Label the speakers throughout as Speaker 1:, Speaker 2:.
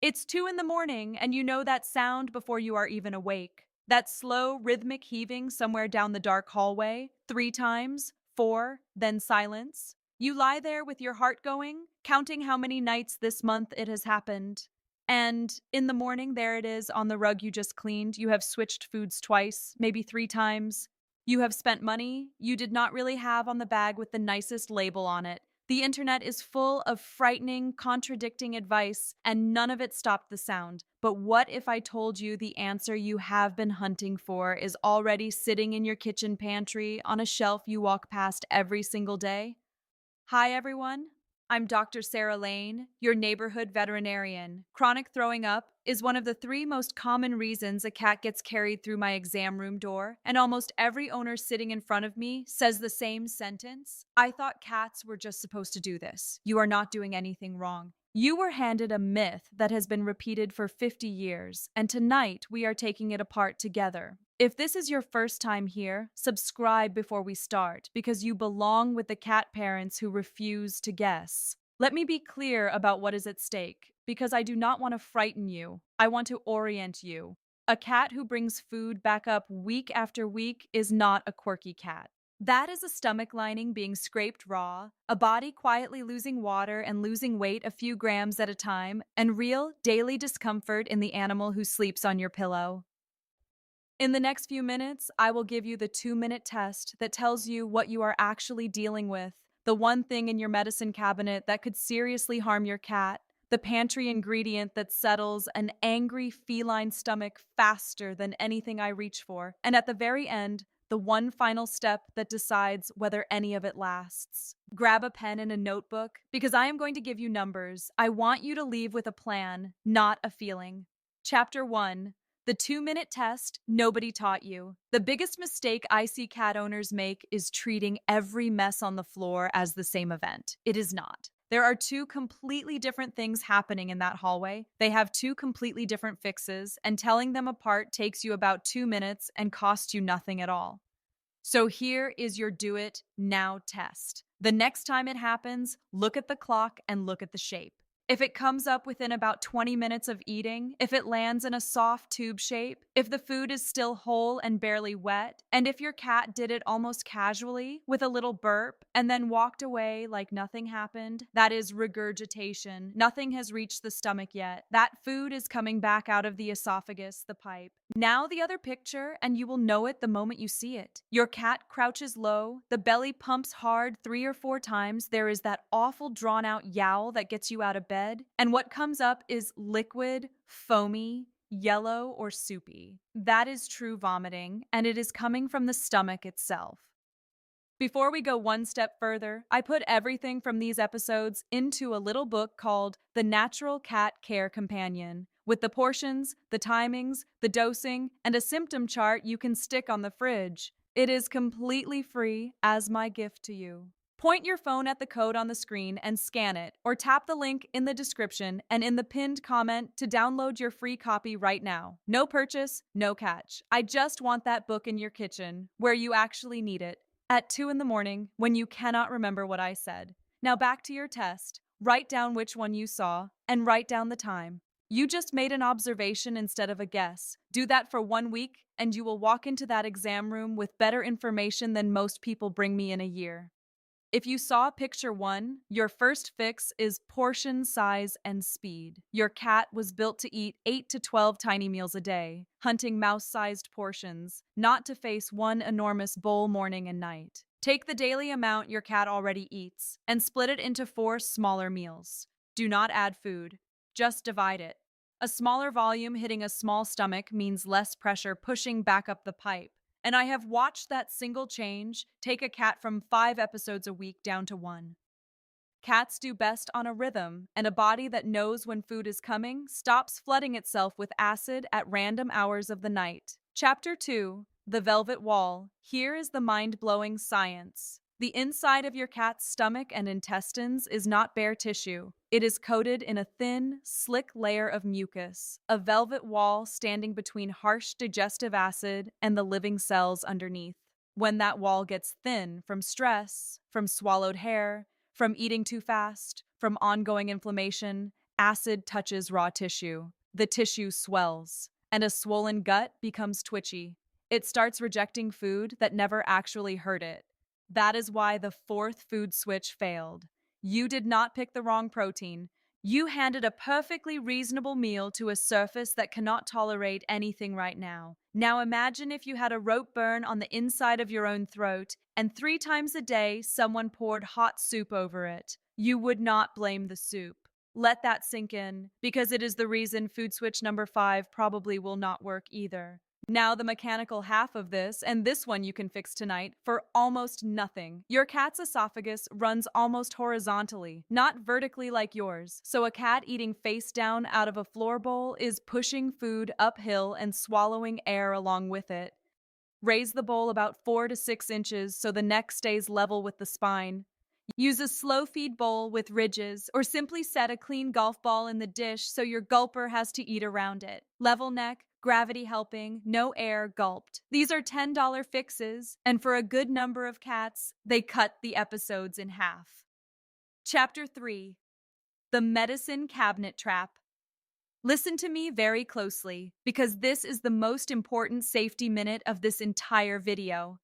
Speaker 1: It's 2 in the morning, and you know that sound before you are even awake. That slow, rhythmic heaving somewhere down the dark hallway, 3 times, 4, then silence. You lie there with your heart going, counting how many nights this month it has happened. And in the morning, there it is on the rug you just cleaned. You have switched foods twice, maybe 3 times. You have spent money you did not really have on the bag with the nicest label on it. The internet is full of frightening, contradicting advice, and none of it stopped the sound. But what if I told you the answer you have been hunting for is already sitting in your kitchen pantry on a shelf you walk past every single day? Hi, everyone. I'm Dr. Sarah Lane, your neighborhood veterinarian. Chronic throwing up is one of the 3 most common reasons a cat gets carried through my exam room door, and almost every owner sitting in front of me says the same sentence. I thought cats were just supposed to do this. You are not doing anything wrong. You were handed a myth that has been repeated for 50 years, and tonight we are taking it apart together. If this is your first time here, subscribe before we start because you belong with the cat parents who refuse to guess. Let me be clear about what is at stake because I do not want to frighten you. I want to orient you. A cat who brings food back up week after week is not a quirky cat. That is a stomach lining being scraped raw, a body quietly losing water and losing weight a few grams at a time, and real daily discomfort in the animal who sleeps on your pillow. In the next few minutes, I will give you the 2-minute test that tells you what you are actually dealing with, the one thing in your medicine cabinet that could seriously harm your cat, the pantry ingredient that settles an angry feline stomach faster than anything I reach for, and at the very end, the one final step that decides whether any of it lasts. Grab a pen and a notebook because I am going to give you numbers. I want you to leave with a plan, not a feeling. Chapter 1. The 2-minute test nobody taught you. The biggest mistake I see cat owners make is treating every mess on the floor as the same event. It is not. There are 2 completely different things happening in that hallway. They have 2 completely different fixes, and telling them apart takes you about 2 minutes and costs you nothing at all. So here is your do it now test. The next time it happens, look at the clock and look at the shape. If it comes up within about 20 minutes of eating, if it lands in a soft tube shape, if the food is still whole and barely wet, and if your cat did it almost casually with a little burp and then walked away like nothing happened, that is regurgitation. Nothing has reached the stomach yet. That food is coming back out of the esophagus, the pipe. Now the other picture, and you will know it the moment you see it. Your cat crouches low, the belly pumps hard 3 or 4 times, there is that awful drawn-out yowl that gets you out of bed, and what comes up is liquid, foamy, yellow, or soupy. That is true vomiting, and it is coming from the stomach itself. Before we go one step further, I put everything from these episodes into a little book called The Natural Cat Care Companion, with the portions, the timings, the dosing, and a symptom chart you can stick on the fridge. It is completely free as my gift to you. Point your phone at the code on the screen and scan it, or tap the link in the description and in the pinned comment to download your free copy right now. No purchase, no catch. I just want that book in your kitchen, where you actually need it, at 2 in the morning when you cannot remember what I said. Now back to your test. Write down which one you saw, and write down the time. You just made an observation instead of a guess. Do that for 1 week, and you will walk into that exam room with better information than most people bring me in a year. If you saw picture 1, your first fix is portion size and speed. Your cat was built to eat 8 to 12 tiny meals a day, hunting mouse-sized portions, not to face one enormous bowl morning and night. Take the daily amount your cat already eats and split it into 4 smaller meals. Do not add food. Just divide it. A smaller volume hitting a small stomach means less pressure pushing back up the pipe. And I have watched that single change take a cat from 5 episodes a week down to 1. Cats do best on a rhythm, and a body that knows when food is coming stops flooding itself with acid at random hours of the night. Chapter 2, The Velvet Wall. Here is the mind-blowing science. The inside of your cat's stomach and intestines is not bare tissue. It is coated in a thin, slick layer of mucus, a velvet wall standing between harsh digestive acid and the living cells underneath. When that wall gets thin from stress, from swallowed hair, from eating too fast, from ongoing inflammation, Acid touches raw tissue. The tissue swells, and a swollen gut becomes twitchy. It starts rejecting food that never actually hurt it. That is why the fourth food switch failed. You did not pick the wrong protein. You handed a perfectly reasonable meal to a surface that cannot tolerate anything right now. Now imagine if you had a rope burn on the inside of your own throat, and 3 times a day someone poured hot soup over it. You would not blame the soup. Let that sink in, because it is the reason food switch number 5 probably will not work either. Now, the mechanical half of this, and this one you can fix tonight, for almost nothing. Your cat's esophagus runs almost horizontally, not vertically like yours, so a cat eating face down out of a floor bowl is pushing food uphill and swallowing air along with it. Raise the bowl about 4 to 6 inches so the neck stays level with the spine. Use a slow feed bowl with ridges, or simply set a clean golf ball in the dish so your gulper has to eat around it. Level neck, gravity helping, no air, gulped. These are $10 fixes, and for a good number of cats, they cut the episodes in half. Chapter 3: The Medicine Cabinet Trap. Listen to me very closely, because this is the most important safety minute of this entire video.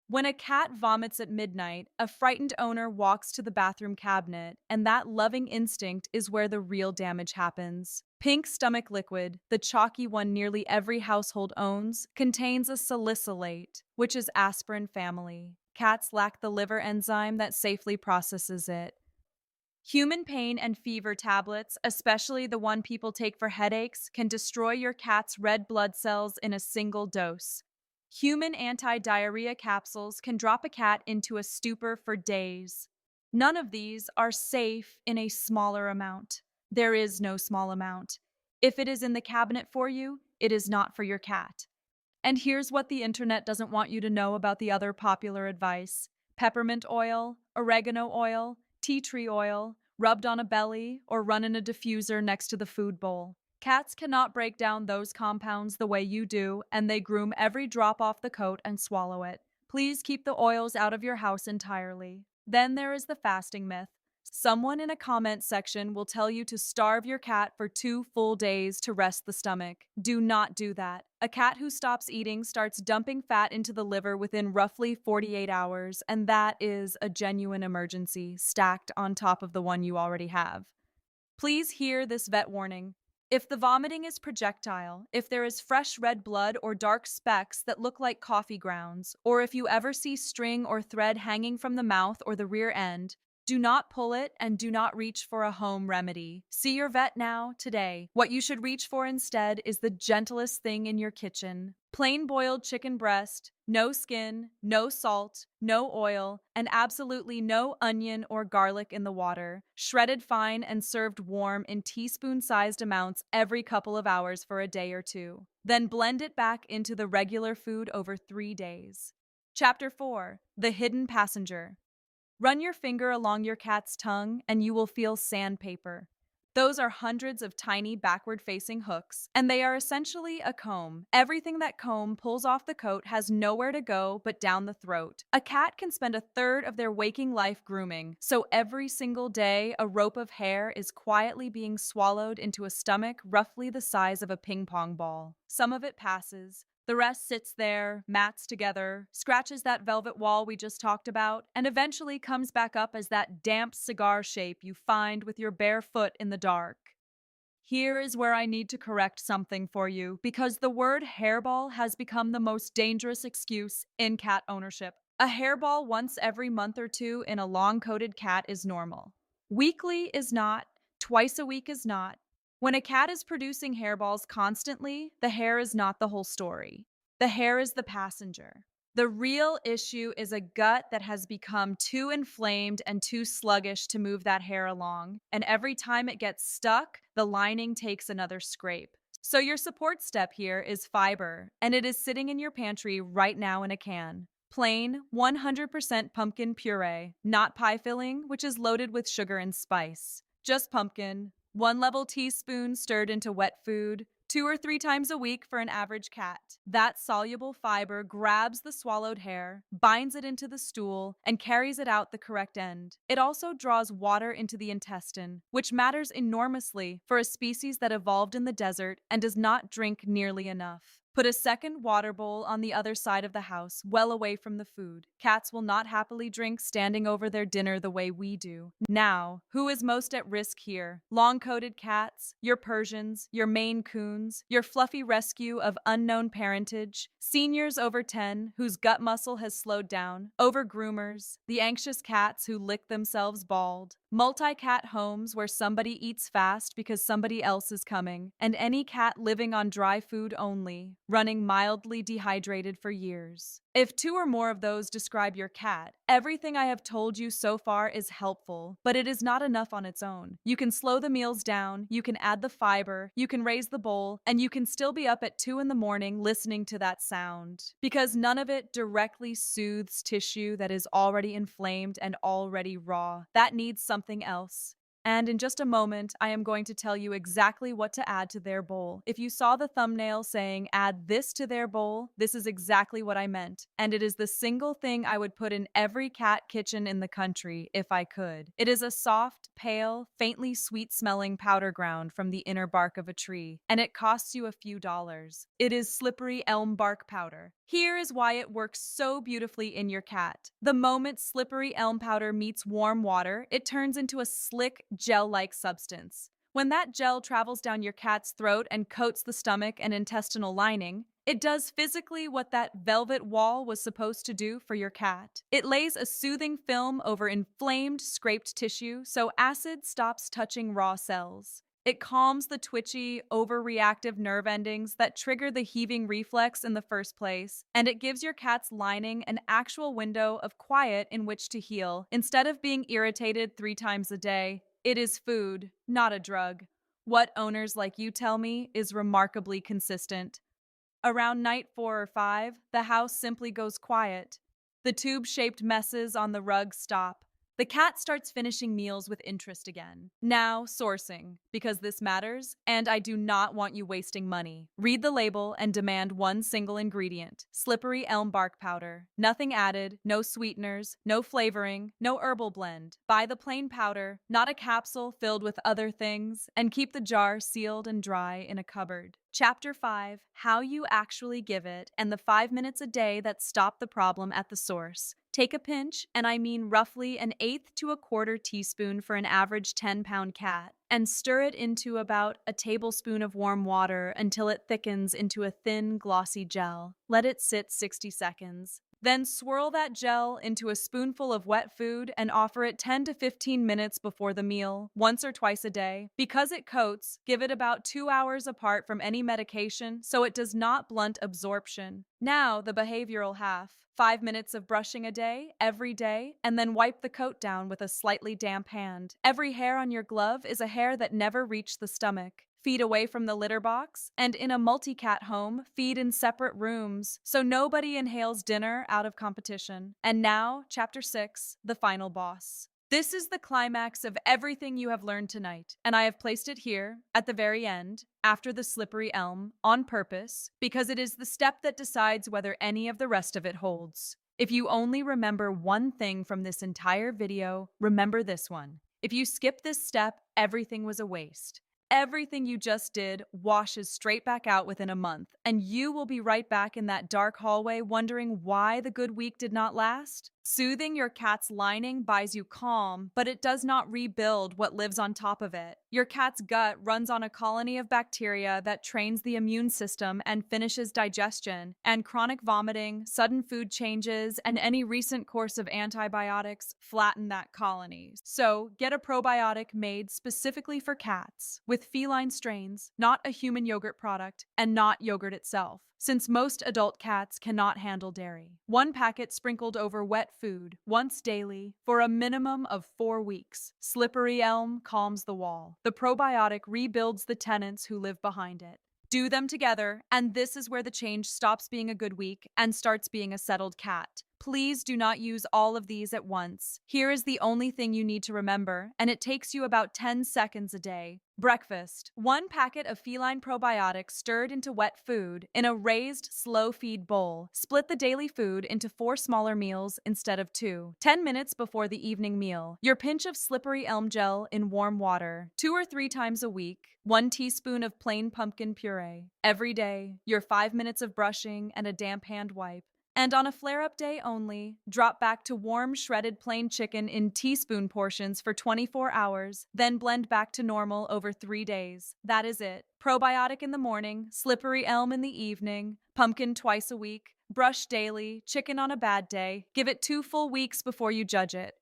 Speaker 1: When a cat vomits at midnight, a frightened owner walks to the bathroom cabinet, and that loving instinct is where the real damage happens. Pink stomach liquid, the chalky one nearly every household owns, contains a salicylate, which is aspirin family. Cats lack the liver enzyme that safely processes it. Human pain and fever tablets, especially the one people take for headaches, can destroy your cat's red blood cells in a single dose. Human anti-diarrhea capsules can drop a cat into a stupor for days. None of these are safe in a smaller amount. There is no small amount. If it is in the cabinet for you, it is not for your cat. And here's what the internet doesn't want you to know about the other popular advice: peppermint oil, oregano oil, tea tree oil, rubbed on a belly, or run in a diffuser next to the food bowl. Cats cannot break down those compounds the way you do, and they groom every drop off the coat and swallow it. Please keep the oils out of your house entirely. Then there is the fasting myth. Someone in a comment section will tell you to starve your cat for 2 full days to rest the stomach. Do not do that. A cat who stops eating starts dumping fat into the liver within roughly 48 hours, and that is a genuine emergency stacked on top of the one you already have. Please hear this vet warning. If the vomiting is projectile, if there is fresh red blood or dark specks that look like coffee grounds, or if you ever see string or thread hanging from the mouth or the rear end, do not pull it and do not reach for a home remedy. See your vet now, today. What you should reach for instead is the gentlest thing in your kitchen. Plain boiled chicken breast, no skin, no salt, no oil, and absolutely no onion or garlic in the water. Shredded fine and served warm in teaspoon-sized amounts every couple of hours for a day or 2. Then blend it back into the regular food over 3 days. Chapter 4: The Hidden Passenger. Run your finger along your cat's tongue and you will feel sandpaper. Those are hundreds of tiny backward-facing hooks, and they are essentially a comb. Everything that comb pulls off the coat has nowhere to go but down the throat. A cat can spend a third of their waking life grooming, so every single day a rope of hair is quietly being swallowed into a stomach roughly the size of a ping pong ball. Some of it passes. The rest sits there, mats together, scratches that velvet wall we just talked about, and eventually comes back up as that damp cigar shape you find with your bare foot in the dark. Here is where I need to correct something for you, because the word hairball has become the most dangerous excuse in cat ownership. A hairball once every month or 2 in a long-coated cat is normal. Weekly is not. Twice a week is not. When a cat is producing hairballs constantly, the hair is not the whole story. The hair is the passenger. The real issue is a gut that has become too inflamed and too sluggish to move that hair along, and every time it gets stuck, the lining takes another scrape. So your support step here is fiber, and it is sitting in your pantry right now in a can. Plain, 100% pumpkin puree, not pie filling, which is loaded with sugar and spice. Just pumpkin. 1 level teaspoon stirred into wet food, 2 or 3 times a week for an average cat. That soluble fiber grabs the swallowed hair, binds it into the stool, and carries it out the correct end. It also draws water into the intestine, which matters enormously for a species that evolved in the desert and does not drink nearly enough. Put a second water bowl on the other side of the house, well away from the food. Cats will not happily drink standing over their dinner the way we do. Now, who is most at risk here? Long-coated cats, your Persians, your Maine Coons, your fluffy rescue of unknown parentage, seniors over 10 whose gut muscle has slowed down, over-groomers, the anxious cats who lick themselves bald, multi-cat homes where somebody eats fast because somebody else is coming, and any cat living on dry food only, running mildly dehydrated for years. If 2 or more of those describe your cat, everything I have told you so far is helpful, but it is not enough on its own. You can slow the meals down, you can add the fiber, you can raise the bowl, and you can still be up at 2 in the morning listening to that sound. Because none of it directly soothes tissue that is already inflamed and already raw. That needs something else. And in just a moment, I am going to tell you exactly what to add to their bowl. If you saw the thumbnail saying add this to their bowl, this is exactly what I meant. And it is the single thing I would put in every cat kitchen in the country if I could. It is a soft, pale, faintly sweet-smelling powder ground from the inner bark of a tree, and it costs you a few dollars. It is slippery elm bark powder. Here is why it works so beautifully in your cat. The moment slippery elm powder meets warm water, it turns into a slick, gel-like substance. When that gel travels down your cat's throat and coats the stomach and intestinal lining, it does physically what that velvet wall was supposed to do for your cat. It lays a soothing film over inflamed, scraped tissue so acid stops touching raw cells. It calms the twitchy, overreactive nerve endings that trigger the heaving reflex in the first place, and it gives your cat's lining an actual window of quiet in which to heal. Instead of being irritated 3 times a day, it is food, not a drug. What owners like you tell me is remarkably consistent. Around night 4 or 5, the house simply goes quiet. The tube-shaped messes on the rug stop. The cat starts finishing meals with interest again. Now, sourcing, because this matters, and I do not want you wasting money. Read the label and demand one single ingredient: slippery elm bark powder. Nothing added, no sweeteners, no flavoring, no herbal blend. Buy the plain powder, not a capsule filled with other things, and keep the jar sealed and dry in a cupboard. Chapter 5, How You Actually Give It, and the 5 minutes a day that stop the problem at the source. Take a pinch, and I mean roughly 1/8 to 1/4 teaspoon for an average 10-pound cat, and stir it into about a tablespoon of warm water until it thickens into a thin, glossy gel. Let it sit 60 seconds. Then swirl that gel into a spoonful of wet food and offer it 10 to 15 minutes before the meal, once or twice a day. Because it coats, give it about 2 hours apart from any medication so it does not blunt absorption. Now, the behavioral half. 5 minutes of brushing a day, every day, and then wipe the coat down with a slightly damp hand. Every hair on your glove is a hair that never reached the stomach. Feed away from the litter box, and in a multi-cat home, feed in separate rooms, so nobody inhales dinner out of competition. And now, Chapter 6, the final boss. This is the climax of everything you have learned tonight, and I have placed it here, at the very end, after the slippery elm, on purpose, because it is the step that decides whether any of the rest of it holds. If you only remember one thing from this entire video, remember this one. If you skip this step, everything was a waste. Everything you just did washes straight back out within a month, and you will be right back in that dark hallway wondering why the good week did not last. Soothing your cat's lining buys you calm, but it does not rebuild what lives on top of it. Your cat's gut runs on a colony of bacteria that trains the immune system and finishes digestion, and chronic vomiting, sudden food changes, and any recent course of antibiotics flatten that colony. So, get a probiotic made specifically for cats, with feline strains, not a human yogurt product, and not yogurt itself, since most adult cats cannot handle dairy. 1 packet sprinkled over wet food, once daily, for a minimum of 4 weeks. Slippery elm calms the wall. The probiotic rebuilds the tenants who live behind it. Do them together, and this is where the change stops being a good week and starts being a settled cat. Please do not use all of these at once. Here is the only thing you need to remember, and it takes you about 10 seconds a day. Breakfast. 1 packet of feline probiotics stirred into wet food in a raised, slow feed bowl. Split the daily food into 4 smaller meals instead of 2. 10 minutes before the evening meal. Your pinch of slippery elm gel in warm water. 2 or 3 times a week. 1 teaspoon of plain pumpkin puree. Every day. Your 5 minutes of brushing and a damp hand wipe. And on a flare-up day only, drop back to warm shredded plain chicken in teaspoon portions for 24 hours, then blend back to normal over 3 days. That is it. Probiotic in the morning, slippery elm in the evening, pumpkin twice a week, brush daily, chicken on a bad day. Give it 2 full weeks before you judge it.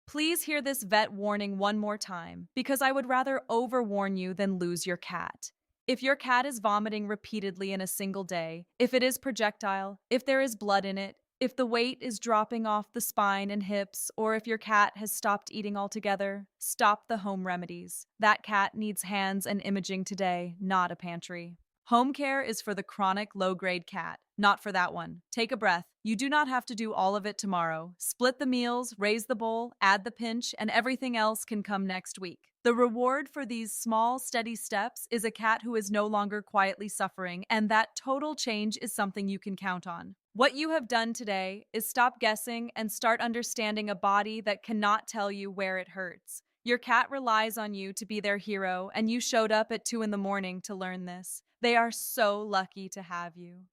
Speaker 1: Please hear this vet warning one more time, because I would rather overwarn you than lose your cat. If your cat is vomiting repeatedly in a single day, if it is projectile, if there is blood in it, if the weight is dropping off the spine and hips, or if your cat has stopped eating altogether, stop the home remedies. That cat needs hands and imaging today, not a pantry. Home care is for the chronic low-grade cat, not for that one. Take a breath. You do not have to do all of it tomorrow. Split the meals, raise the bowl, add the pinch, and everything else can come next week. The reward for these small, steady steps is a cat who is no longer quietly suffering, and that total change is something you can count on. What you have done today is stop guessing and start understanding a body that cannot tell you where it hurts. Your cat relies on you to be their hero, and you showed up at 2 in the morning to learn this. They are so lucky to have you.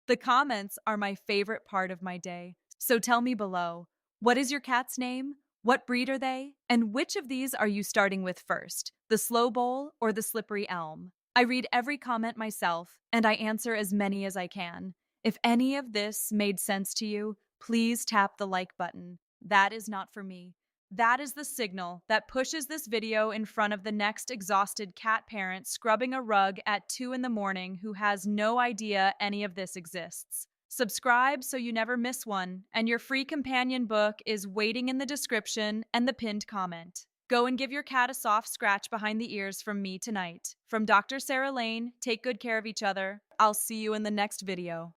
Speaker 1: The comments are my favorite part of my day, so tell me below, what is your cat's name? What breed are they? And which of these are you starting with first, the slow bowl or the slippery elm? I read every comment myself, and I answer as many as I can. If any of this made sense to you, please tap the like button. That is not for me. That is the signal that pushes this video in front of the next exhausted cat parent scrubbing a rug at 2 in the morning who has no idea any of this exists. Subscribe so you never miss one, and your free companion book is waiting in the description and the pinned comment. Go and give your cat a soft scratch behind the ears from me tonight. From Dr. Sarah Lane, take good care of each other. I'll see you in the next video.